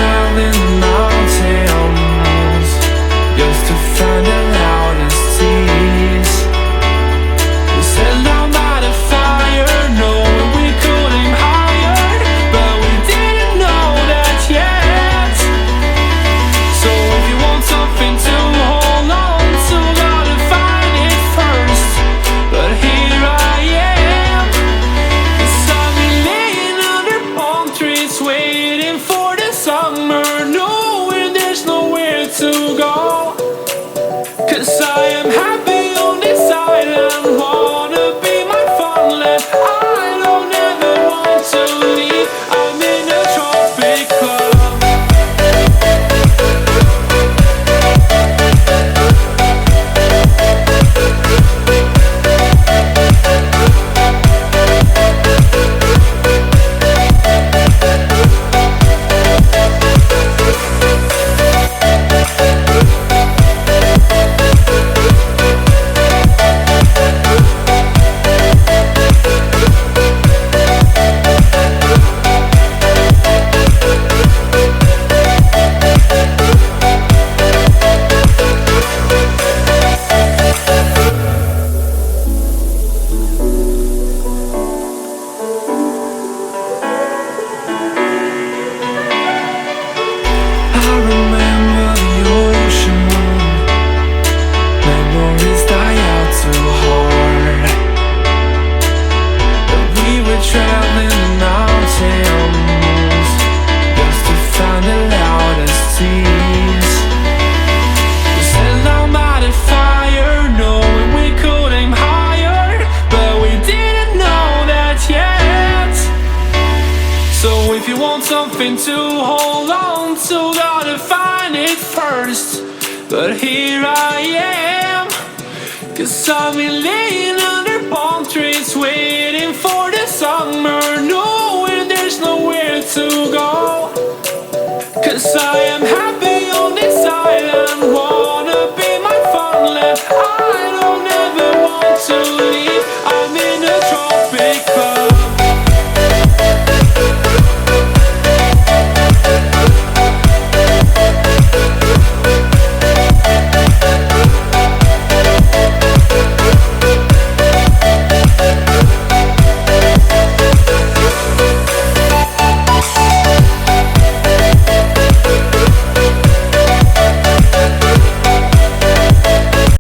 traveling the mountains just to find the loudest tears. We sat down by the fire, knowing we could aim higher, but we didn't know that yet. So if you want something to hold on to, gotta find it first. But here I am, 'cause I've been laying under palm trees, waiting for the summer, knowing there's nowhere to go. 'Cause I am happy on this island, wanna be my farmland. I don't ever want to leave, I'm in a tropic club. I remember the ocean moon, memories die out too hard. But we were traveling the mountains just to find the loudest tears. We sat down by the fire, knowing we could aim higher, but we didn't know that yet. So if you want something to hold on to, gotta find it first. But here I am, 'cause I've been laying under palm trees, waiting for the summer, knowing there's nowhere to go. 'Cause I am happy